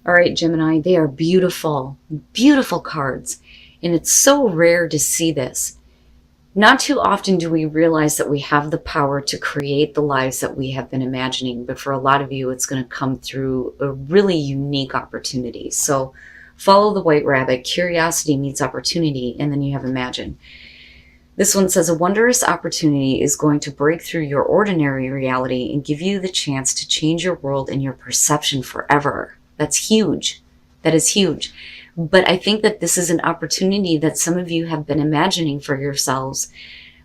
All right, Gemini, they are beautiful, beautiful cards. And it's so rare to see this. Not too often do we realize that we have the power to create the lives that we have been imagining. But for a lot of you, it's going to come through a really unique opportunity. So follow the white rabbit. Curiosity meets opportunity. And then you have imagine. This one says a wondrous opportunity is going to break through your ordinary reality and give you the chance to change your world and your perception forever. That's huge. That is huge. But I think that this is an opportunity that some of you have been imagining for yourselves.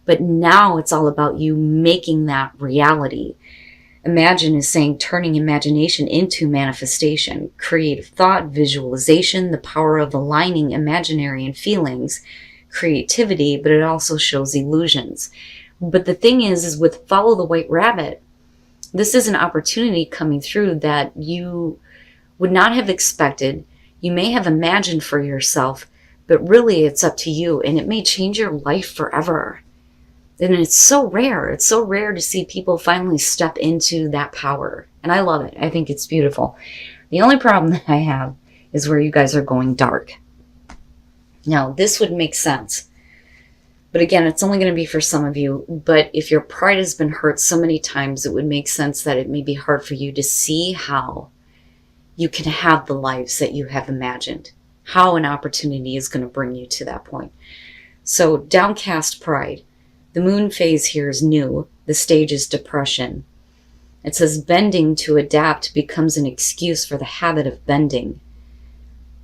But now it's all about you making that reality. Imagine is saying turning imagination into manifestation, creative thought, visualization, the power of aligning imaginary and feelings, creativity, but it also shows illusions. But the thing is with follow the white rabbit, this is an opportunity coming through that you would not have expected. You may have imagined for yourself, but really it's up to you, and it may change your life forever. And it's so rare. It's so rare to see people finally step into that power. And I love it. I think it's beautiful. The only problem that I have is where you guys are going dark. Now, this would make sense. But again, it's only going to be for some of you. But if your pride has been hurt so many times, it would make sense that it may be hard for you to see how you can have the lives that you have imagined. How an opportunity is going to bring you to that point. So, downcast pride. The moon phase here is new. The stage is depression. It says bending to adapt becomes an excuse for the habit of bending.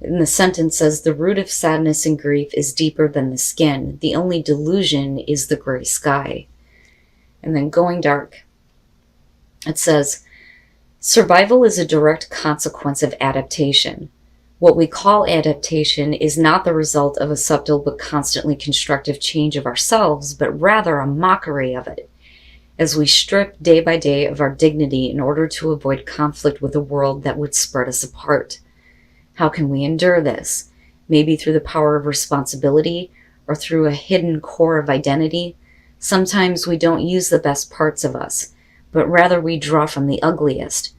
And the sentence says the root of sadness and grief is deeper than the skin. The only delusion is the gray sky. And then going dark. It says survival is a direct consequence of adaptation. What we call adaptation is not the result of a subtle but constantly constructive change of ourselves, but rather a mockery of it, as we strip day by day of our dignity in order to avoid conflict with a world that would spread us apart. How can we endure this? Maybe through the power of responsibility or through a hidden core of identity. Sometimes we don't use the best parts of us, but rather we draw from the ugliest.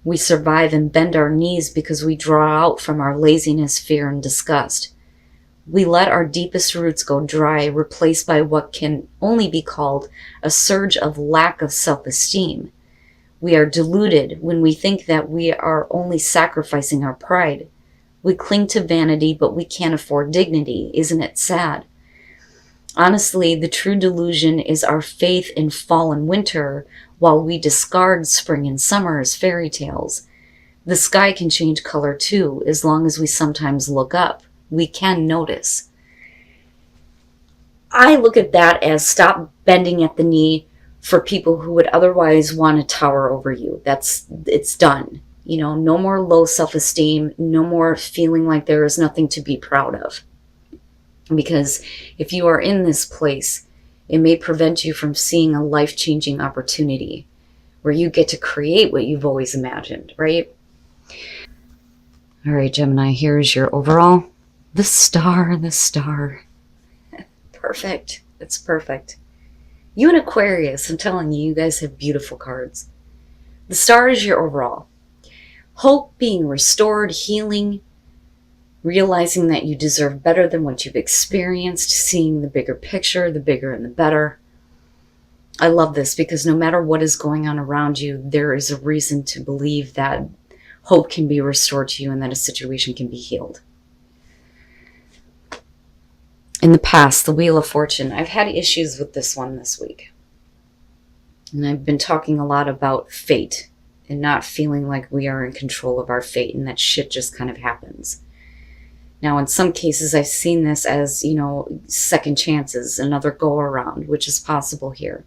We survive and bend our knees because we draw out from our laziness, fear, and disgust. We let our deepest roots go dry, replaced by what can only be called a surge of lack of self-esteem. We are deluded when we think that we are only sacrificing our pride. We cling to vanity, but we can't afford dignity. Isn't it sad? Honestly, the true delusion is our faith in fall and winter, while we discard spring and summer as fairy tales. The sky can change color too, as long as we sometimes look up. We can notice. I look at that as stop bending at the knee for people who would otherwise want to tower over you. It's done. No more low self-esteem, no more feeling like there is nothing to be proud of. Because if you are in this place, it may prevent you from seeing a life-changing opportunity where you get to create what you've always imagined, right? All right, Gemini, here's your overall. The star. Perfect. It's perfect. You and Aquarius, I'm telling you, you guys have beautiful cards. The star is your overall. Hope, being restored, healing, realizing that you deserve better than what you've experienced, seeing the bigger picture, the bigger and the better. I love this because no matter what is going on around you, there is a reason to believe that hope can be restored to you and that a situation can be healed. In the past, the Wheel of Fortune. I've had issues with this one this week. And I've been talking a lot about fate and not feeling like we are in control of our fate and that shit just kind of happens. Now, in some cases, I've seen this as, second chances, another go around, which is possible here.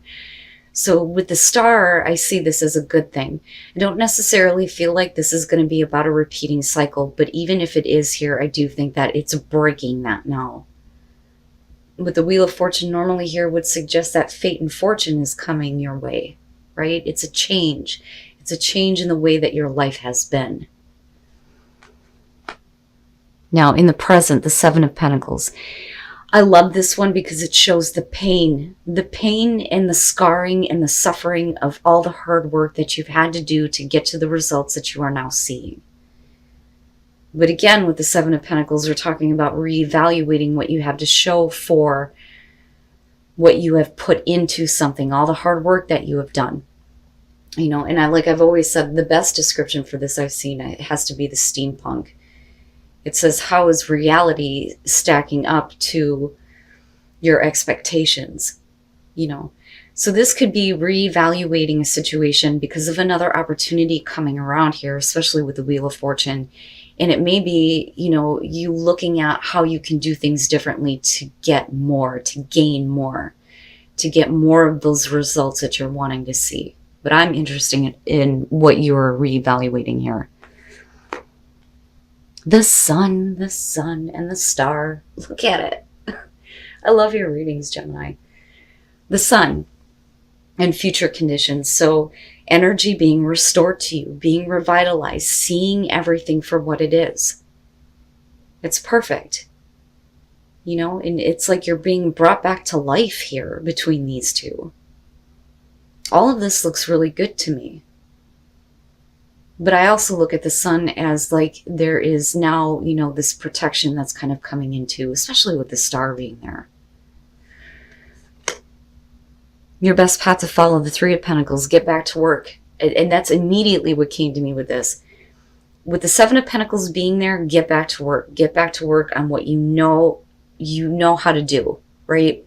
So with the star, I see this as a good thing. I don't necessarily feel like this is going to be about a repeating cycle, but even if it is here, I do think that it's breaking that now. With the Wheel of Fortune normally here would suggest that fate and fortune is coming your way, right? It's a change. It's a change in the way that your life has been. Now, in the present, the Seven of Pentacles. I love this one because it shows the pain and the scarring and the suffering of all the hard work that you've had to do to get to the results that you are now seeing. But again, with the Seven of Pentacles, we're talking about reevaluating what you have to show for what you have put into something, all the hard work that you have done. You know, and I've always said, the best description for this I've seen, it has to be the steampunk. It says, how is reality stacking up to your expectations? You know, so this could be reevaluating a situation because of another opportunity coming around here, especially with the Wheel of Fortune. And it may be, you know, you looking at how you can do things differently to get more, to gain more, to get more of those results that you're wanting to see. But I'm interested in what you're reevaluating here. The sun, and the star. Look at it. I love your readings, Gemini. The sun and future conditions. So energy being restored to you, being revitalized, seeing everything for what it is. It's perfect. You know, and it's like you're being brought back to life here between these two. All of this looks really good to me. But I also look at the sun as like there is now, you know, this protection that's kind of coming into, especially with the star being there. Your best path to follow, the Three of Pentacles, get back to work. And that's immediately what came to me with this. With the Seven of Pentacles being there, get back to work. Get back to work on what you know how to do, right?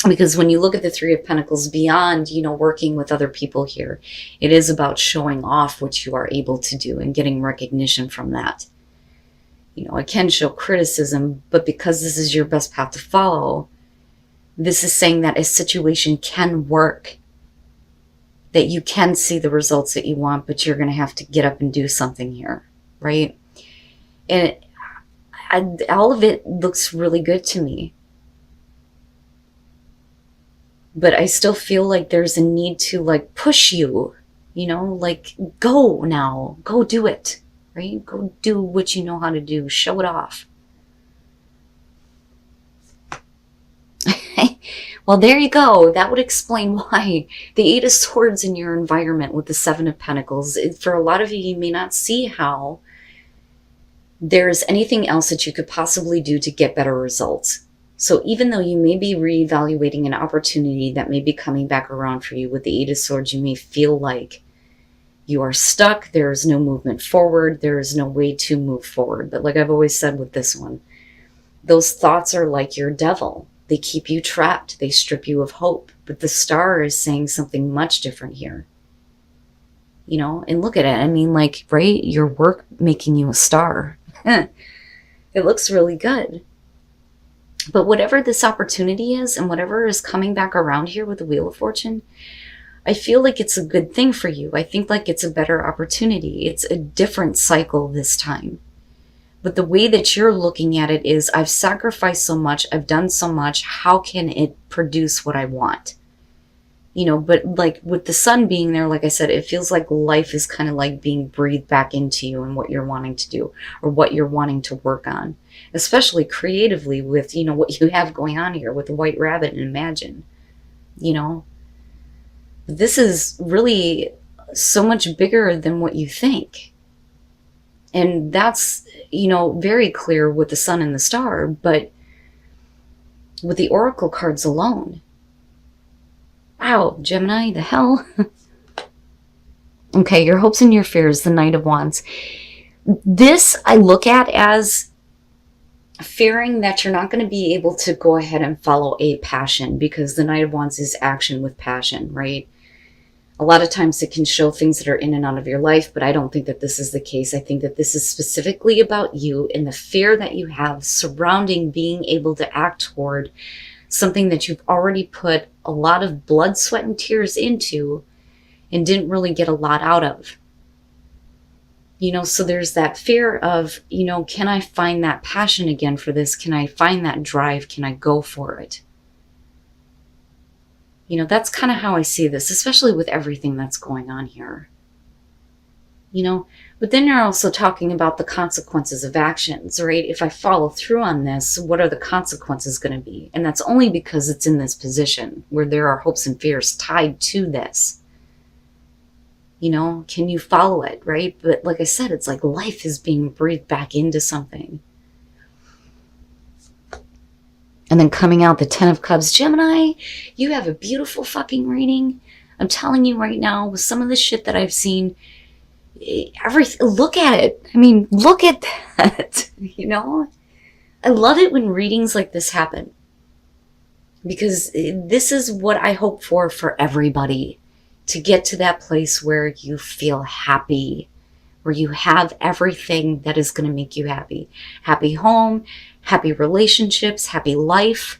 Because when you look at the Three of Pentacles, beyond, you know, working with other people here, it is about showing off what you are able to do and getting recognition from that. You know, it can show criticism, but because this is your best path to follow, this is saying that a situation can work, that you can see the results that you want, but you're going to have to get up and do something here, right? And all of it looks really good to me. But I still feel like there's a need to like push you, you know, like go now, go do it, right? Go do what you know how to do, show it off. Well, there you go. That would explain why the Eight of Swords in your environment with the Seven of Pentacles. For a lot of you, you may not see how there's anything else that you could possibly do to get better results. So even though you may be reevaluating an opportunity that may be coming back around for you with the Eight of Swords, you may feel like you are stuck. There is no movement forward. There is no way to move forward. But like I've always said with this one, those thoughts are like your devil. They keep you trapped. They strip you of hope. But the star is saying something much different here. You know, and look at it. I mean, like, right? Your work making you a star. It looks really good. But whatever this opportunity is and whatever is coming back around here with the Wheel of Fortune, I feel like it's a good thing for you. I think like it's a better opportunity. It's a different cycle this time. But the way that you're looking at it is, I've sacrificed so much, I've done so much, how can it produce what I want? You know, but like with the sun being there, like I said, it feels like life is kind of like being breathed back into you and what you're wanting to do or what you're wanting to work on, especially creatively with, you know, what you have going on here with the White Rabbit and Imagine, you know. This is really so much bigger than what you think. And that's, you know, very clear with the sun and the star, but with the oracle cards alone. Wow, Gemini, the hell? Okay, your hopes and your fears, the Knight of Wands. This I look at as fearing that you're not going to be able to go ahead and follow a passion, because the Knight of Wands is action with passion, right? A lot of times it can show things that are in and out of your life, but I don't think that this is the case. I think that this is specifically about you and the fear that you have surrounding being able to act toward something that you've already put a lot of blood, sweat, and tears into and didn't really get a lot out of. You know, so there's that fear of, you know, can I find that passion again for this? Can I find that drive? Can I go for it? You know, that's kind of how I see this, especially with everything that's going on here. You know, but then you're also talking about the consequences of actions, right? If I follow through on this, what are the consequences going to be? And that's only because it's in this position where there are hopes and fears tied to this. Can you follow it, right? But like I said, it's like life is being breathed back into something. And then coming out the 10 of Cups. Gemini, you have a beautiful fucking reading. I'm telling you right now, with some of the shit that I've seen, look at it. I mean, look at that, I love it when readings like this happen, because this is what I hope for everybody, to get to that place where you feel happy, where you have everything that is going to make you happy. Happy home, happy relationships, happy life.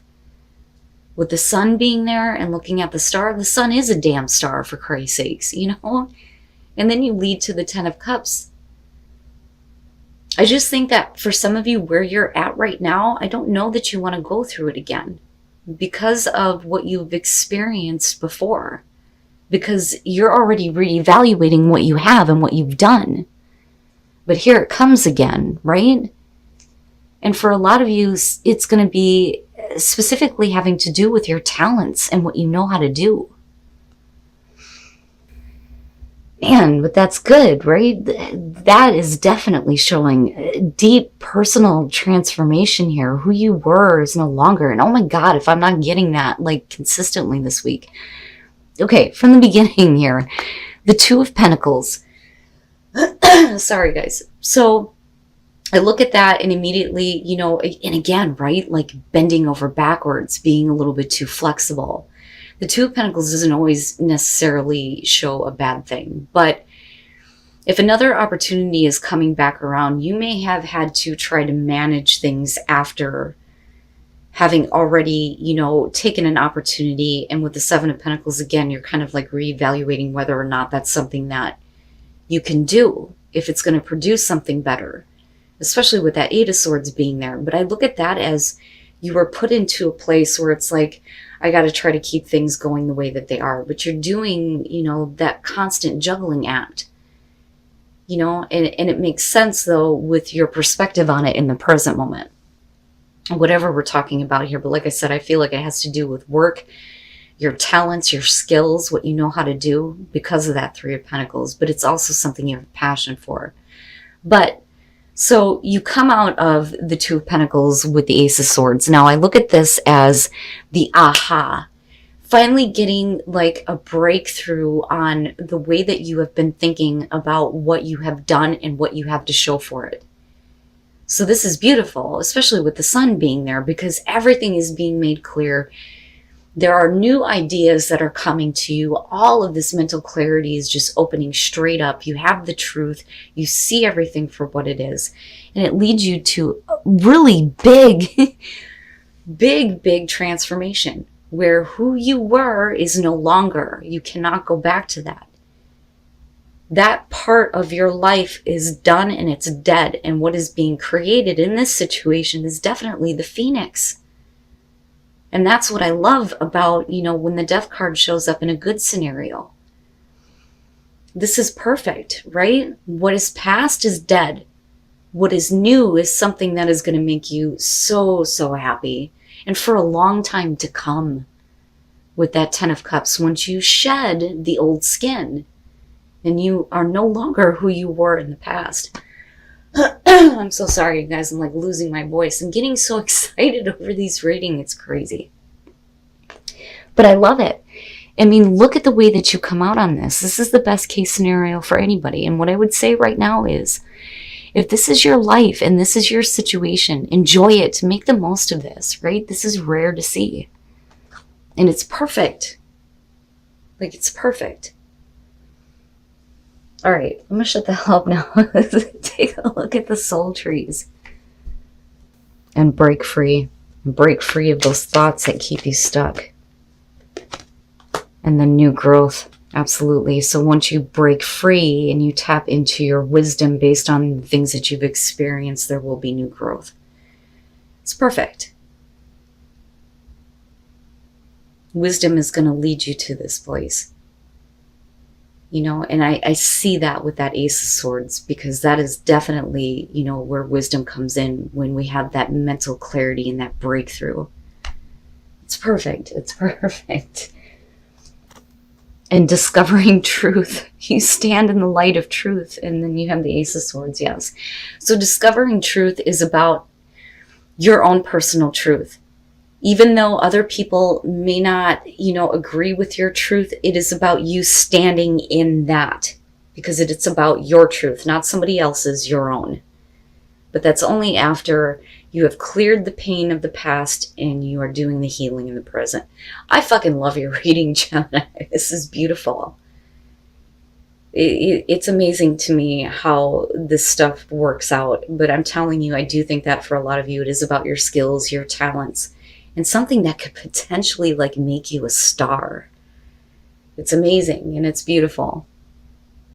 With the sun being there and looking at the star, the sun is a damn star, for Christ's sakes, And then you lead to the 10 of Cups. I just think that for some of you, where you're at right now, I don't know that you want to go through it again because of what you've experienced before. Because you're already reevaluating what you have and what you've done. But here it comes again, right? And for a lot of you, it's going to be specifically having to do with your talents and what you know how to do. Man, but that's good, right? That is definitely showing deep personal transformation here. Who you were is no longer. And oh my God, if I'm not getting that like consistently this week. Okay, from the beginning here, the 2 of Pentacles. Sorry, guys. So I look at that and immediately, and again, right? Like bending over backwards, being a little bit too flexible. The 2 of Pentacles doesn't always necessarily show a bad thing, but if another opportunity is coming back around, you may have had to try to manage things after having already, taken an opportunity. And with the 7 of Pentacles, again, you're kind of like reevaluating whether or not that's something that you can do, if it's going to produce something better, especially with that 8 of Swords being there. But I look at that as you were put into a place where it's like, I got to try to keep things going the way that they are. But you're doing, that constant juggling act, and it makes sense, though, with your perspective on it in the present moment. Whatever we're talking about here. But like I said, I feel like it has to do with work, your talents, your skills, what you know how to do because of that 3 of Pentacles. But it's also something you have a passion for. But so you come out of the 2 of Pentacles with the Ace of Swords. Now I look at this as the aha. Finally getting like a breakthrough on the way that you have been thinking about what you have done and what you have to show for it. So this is beautiful, especially with the sun being there, because everything is being made clear. There are new ideas that are coming to you. All of this mental clarity is just opening straight up. You have the truth. You see everything for what it is. And it leads you to a really big, big transformation where who you were is no longer. You cannot go back to that. That part of your life is done and it's dead. And what is being created in this situation is definitely the Phoenix. And that's what I love about, when the Death card shows up in a good scenario. This is perfect, right? What is past is dead. What is new is something that is going to make you so, so happy. And for a long time to come with that 10 of Cups, once you shed the old skin and you are no longer who you were in the past. I'm so sorry, you guys. I'm like losing my voice. I'm getting so excited over these readings. It's crazy. But I love it. I mean, look at the way that you come out on this. This is the best case scenario for anybody. And what I would say right now is, if this is your life and this is your situation, enjoy it. Make the most of this, right? This is rare to see. And it's perfect. Like, it's perfect. All right, I'm going to shut the hell up now. Take a look at the soul trees. And break free. Break free of those thoughts that keep you stuck. And then new growth. Absolutely. So once you break free and you tap into your wisdom based on the things that you've experienced, there will be new growth. It's perfect. Wisdom is going to lead you to this place. And I see that with that Ace of Swords, because that is definitely, where wisdom comes in when we have that mental clarity and that breakthrough. It's perfect. It's perfect. and discovering truth. You stand in the light of truth. And then you have the Ace of Swords, yes. So discovering truth is about your own personal truth. Even though other people may not, agree with your truth, it is about you standing in that, because it's about your truth, not somebody else's, your own. But that's only after you have cleared the pain of the past and you are doing the healing in the present. I fucking love your reading, Gemini. This is beautiful. It's amazing to me how this stuff works out. But I'm telling you, I do think that for a lot of you, it is about your skills, your talents, and something that could potentially like make you a star. It's amazing and it's beautiful.